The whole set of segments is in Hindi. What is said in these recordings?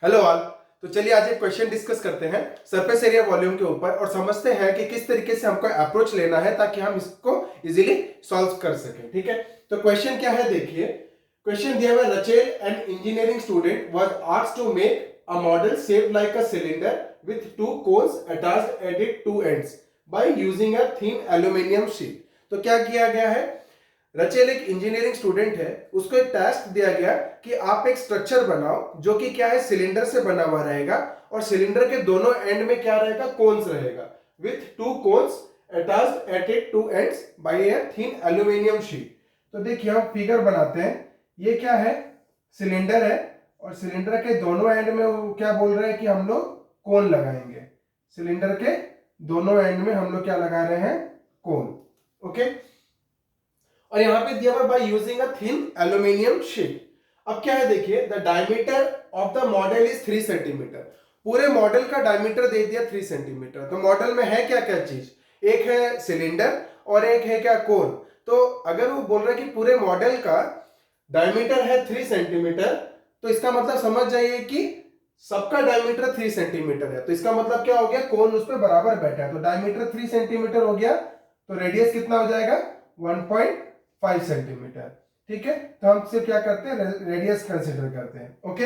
Hello all. तो चलिए आज एक क्वेश्चन डिस्कस करते हैं सरफेस एरिया वॉल्यूम के ऊपर और समझते हैं कि किस तरीके से हमको अप्रोच लेना है ताकि हम इसको इजीली सॉल्व कर सकें। ठीक है, तो क्वेश्चन क्या है देखिए। क्वेश्चन दिया हुआ है, Rachel an engineering student was asked to make a model shaped like a cylinder with two cones attached at it two ends by using a thin aluminium sheet. तो क्या किया गया है, रचेल एक इंजीनियरिंग स्टूडेंट है, उसको एक टास्क दिया गया कि आप एक स्ट्रक्चर बनाओ जो कि क्या है, सिलेंडर से बना हुआ रहेगा और सिलेंडर के दोनों एंड में क्या रहेगा, कोन्स रहेगा with two cones attached at it two ends bye a thin aluminium sheet. तो देखिए हम फिगर बनाते हैं, ये क्या है, सिलेंडर है और सिलेंडर के दोनों एंड में वो क्या बोल रहे हैं कि हम लोग कोन लगाएंगे। सिलेंडर के दोनों एंड में हम लोग क्या लगा रहे हैं, कोन। ओके, और यहां पे दिया हुआ bye using a thin aluminium sheet. अब क्या है देखिए, the diameter of the model is 3 centimetre. पूरे मॉडल का डायमीटर दे दिया 3 सेंटीमीटर। तो मॉडल में है क्या क्या चीज, एक है सिलेंडर और एक है क्या, कोन। तो अगर वो बोल रहा है कि पूरे मॉडल का डायमीटर है 3 सेंटीमीटर, तो इसका मतलब समझ जाइए कि सबका डायमीटर 3 सेंटीमीटर है। तो इसका मतलब क्या हो गया, कोन उस पर बराबर बैठा है। तो डायमीटर 3 सेंटीमीटर हो गया, तो रेडियस कितना हो जाएगा, 1.5 सेंटीमीटर। ठीक है, तो हम सिर्फ क्या करते हैं, रेडियस कंसिडर करते हैं। ओके,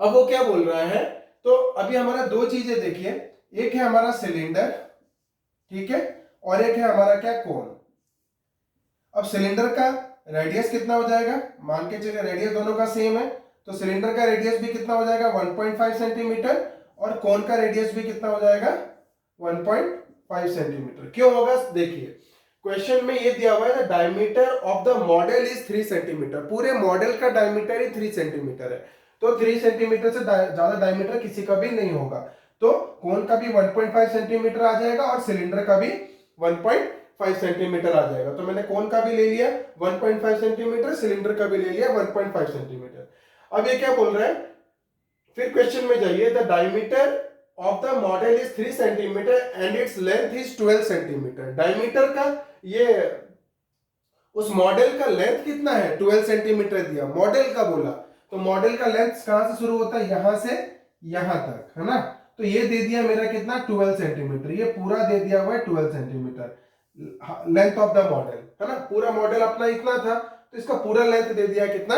अब वो क्या बोल रहा है, तो अभी हमारा दो चीजें देखिए, एक है हमारा सिलेंडर, ठीक है, और एक है हमारा क्या, कोन। अब सिलेंडर का रेडियस कितना हो जाएगा, मान के चलिए रेडियस दोनों का सेम है, तो सिलेंडर का रेडियस भी कितना हो जाएगा, 1.5 सेंटीमीटर, और कोन का रेडियस भी कितना हो जाएगा, 1.5 सेंटीमीटर। क्यों होगा, देखिए क्वेश्चन में ये दिया हुआ है, diameter of the model is 3 centimetre. पूरे मॉडल का डायमीटर ही 3 सेंटीमीटर है, तो 3 सेंटीमीटर से ज्यादा डायमीटर किसी का भी नहीं होगा। तो कोन का भी 1.5 सेंटीमीटर आ जाएगा और सिलेंडर का भी 1.5 सेंटीमीटर आ जाएगा। तो मैंने कोन का भी ले लिया 1.5 सेंटीमीटर, सिलेंडर का भी ले लिया 1.5 सेंटीमीटर। अब ये क्या बोल रहा है, फिर क्वेश्चन में जाइए, the diameter of the model is 3 centimetre and its length is 12 centimetre. Diameter का ये उस मॉडल का लेंथ कितना है, 12 सेंटीमीटर दिया, मॉडल का बोला। तो मॉडल का लेंथ कहां से शुरू होता है, यहां से यहां तक, है ना। तो ये दे दिया मेरा कितना, 12 सेंटीमीटर। ये पूरा दे दिया हुआ है 12 centimetre length of the model, है ना। पूरा मॉडल अपना इतना था, तो इसका पूरा लेंथ दे दिया कितना,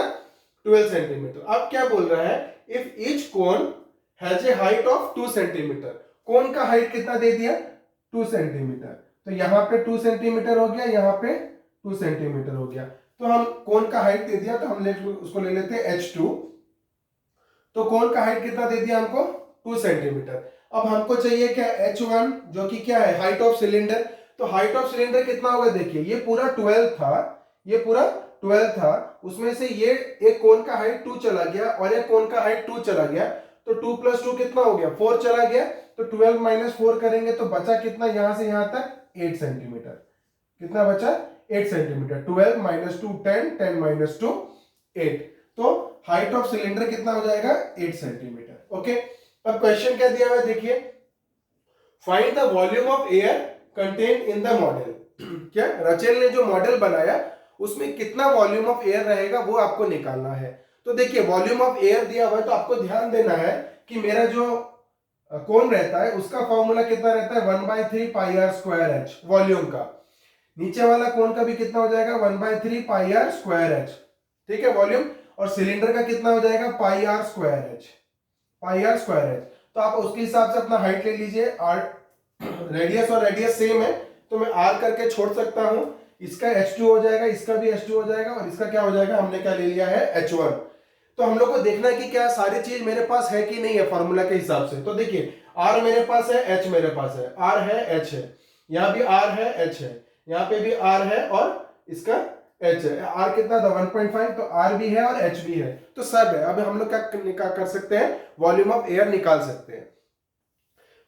12 सेंटीमीटर। अब क्या बोल रहा है, if each cone has a height of 2 centimetre. Cone का हाइट कितना दे दिया, 2 सेंटीमीटर। तो यहां पे 2 सेंटीमीटर हो गया, यहां पे 2 सेंटीमीटर हो गया। तो हम कोन का हाइट दे दिया, तो हम उसको ले लेते हैं h2। तो कोन का हाइट कितना दे दिया हमको, 2 सेंटीमीटर। अब हमको चाहिए क्या, h1 जो कि क्या है, हाइट ऑफ सिलेंडर। तो हाइट ऑफ सिलेंडर कितना होगा, देखिए ये पूरा 12 था, ये पूरा 12 था, उसमें से ये एक कोन का हाइट 2 चला गया और एक कोन का हाइट 2 चला गया, तो 2 + 2 कितना हो गया, 4 चला गया। तो 12 - 4 करेंगे तो बचा कितना, यहां से यहां तक 8 सेंटीमीटर। कितना बचा, 8 सेंटीमीटर। 12 - 2 10, 10 - 2 8। तो हाइट ऑफ सिलेंडर कितना हो जाएगा, 8 सेंटीमीटर। ओके, अब क्वेश्चन क्या दिया हुआ है देखिए, find the volume of air contained in the model. क्या रचेल ने जो मॉडल बनाया उसमें कितना वॉल्यूम ऑफ एयर रहेगा वो आपको निकालना है। तो देखिए वॉल्यूम ऑफ एयर दिया हुआ है, तो आपको ध्यान देना है कि मेरा जो कौन रहता है उसका फॉर्मूला कितना रहता है, 1/3 πr²h वॉल्यूम का। नीचे वाला कोन का भी कितना हो जाएगा, 1/3 πr²h। ठीक है, वॉल्यूम। और सिलेंडर का कितना हो जाएगा, πr²h, πr²h। तो आप उसके हिसाब से अपना हाइट ले लीजिए। आर रेडियस और रेडियस सेम है, तो मैं आर करके छोड़ सकता हूं। इसका h2 हो जाएगा, इसका भी h2 हो जाएगा, और इसका क्या हो जाएगा, हमने क्या ले लिया है, h1। तो हम लोग को देखना है कि क्या सारी चीज मेरे पास है कि नहीं है फॉर्मूला के हिसाब से। तो देखिए r मेरे पास है, h मेरे पास है, r है, h है, यहाँ भी r है, h है, यहाँ पे भी r है और इसका h है। r कितना था, 1.5, तो r भी है और h भी है, तो सब है। अब हम लोग क्या कर सकते हैं, वॉल्यूम ऑफ एयर निकाल सकते हैं।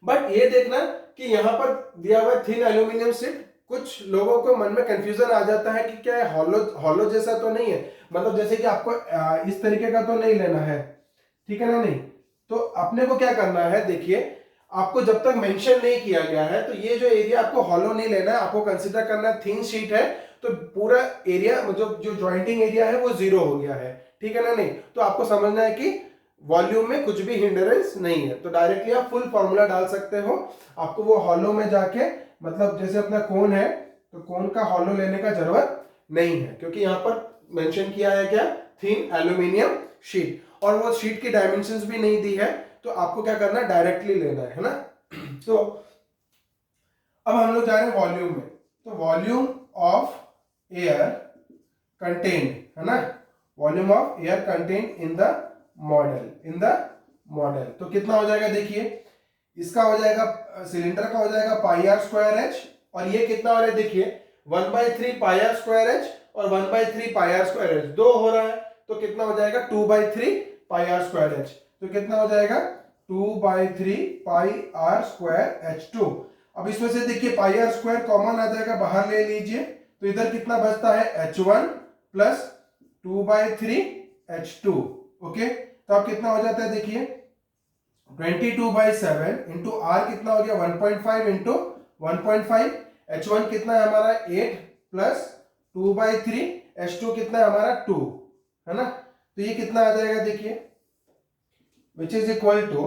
बट ये देखना कि यहाँ पर दिया हुआ थिन एल्यूमिनियम शीट, कुछ लोगों को मन में कंफ्यूजन आ जाता है कि क्या है, हॉलो जैसा तो नहीं है, मतलब जैसे कि आपको इस तरीके का तो नहीं लेना है, ठीक है ना। नहीं, तो अपने को क्या करना है, देखिए आपको जब तक मेंशन नहीं किया गया है, तो ये जो एरिया आपको हॉलो नहीं लेना है, आपको कंसीडर करना है थिन शीट है, तो पूरा एरिया मतलब जो ज्वाइंटिंग एरिया है वो 0 हो गया है, ठीक है ना। नहीं, तो आपको समझना है कि वॉल्यूम में कुछ भी हिंड्रेंस नहीं है, तो डायरेक्टली आप फुल फॉर्मूला डाल सकते हो। आपको वो हॉलो में जाके, मतलब जैसे अपना कोन है तो कोन का हॉलो लेने का जरूरत नहीं है, क्योंकि यहाँ पर मेंशन किया है क्या, थिन एल्यूमिनियम शीट, और वो शीट की डायमेंशंस भी नहीं दी है, तो आपको क्या करना है, डायरेक्टली लेना है ना। तो अब हम लोग जा रहे हैं वॉल्यूम में, तो वॉल्यूम ऑफ एयर कंटेन्ड, है ना, volume of air contained in the model, तो कितना हो जाएगा, देखिए इसका हो जाएगा, सिलेंडर का हो जाएगा पाई आर स्क्वायर एच, और ये कितना हो रहा है, देखिए 1/3 पाई आर स्क्वायर एच और 1/3 पाई आर स्क्वायर एच, दो हो रहा है, तो कितना हो जाएगा 2/3 पाई आर स्क्वायर एच, तो कितना हो जाएगा 2/3 पाई आर स्क्वायर एच टू। अब इसमें से देखिए पाई आर स्क्वायर कॉमन आ जाएगा, बाहर ले लीजिए, तो इधर कितना बचता है H1 प्लस 2/3 H2, ओके। तो अब कितना हो जाता है, देखिए 22/7 इंटू आर कितना हो गया 1.5 इंटू 1.5, H1 कितना है हमारा 8 प्लस 2/3, H2 कितना है हमारा 2, है ना, तो ये कितना आ जाएगा, देखिए which is equal to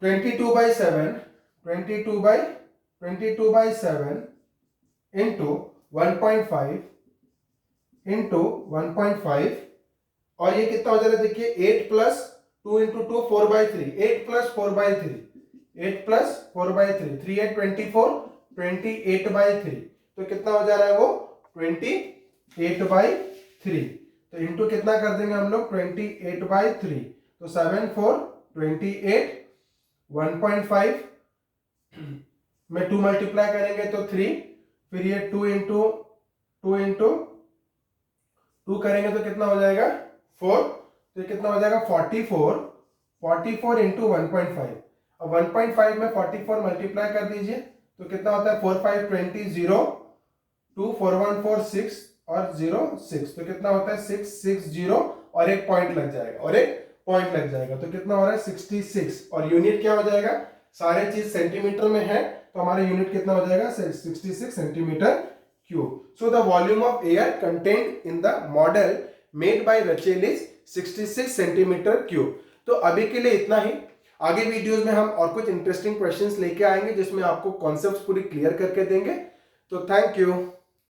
22/7 into 1.5 into 1.5, और ये कितना हो जाएगा, देखिए 8 प्लस 2 इंटू 2 4/3, 8 प्लस 4/3, 8 प्लस 4/3, 3 8 24, 28/3, तो कितना हो जा रहा है वो 28/3, तो इंटू कितना कर देंगे हम लोग 28/3, तो 7 4 28, 1.5 में 2 मल्टीप्लाई करेंगे तो 3, फिर ये 2 इंटू 2 करेंगे तो कितना हो जाएगा 4, तो ये कितना हो जाएगा 44 इंटू 1.5, अब 1.5 में 44 मल्टीप्लाई कर दीजिए तो कितना होता है 4 5 20, 0 2 4 1 4 6 और 0 6, तो कितना होता है 6 6 0 और एक पॉइंट लग जाएगा, तो कितना हो रहा है 66, और यूनिट क्या हो जाएगा, सारे चीज सेंटीमीटर में है, तो हमारा यूनिट कितना हो जाएगा 66 centimetre cube. So the volume of air contained in the model made by Rachel is 66 centimetre cube. तो अभी के लिए इतना ही, आगे वीडियोस में हम और कुछ इंटरेस्टिंग क्वेश्चंस लेके आएंगे जिसमें आपको कॉन्सेप्ट्स पूरी क्लियर करके देंगे। तो थैंक यू।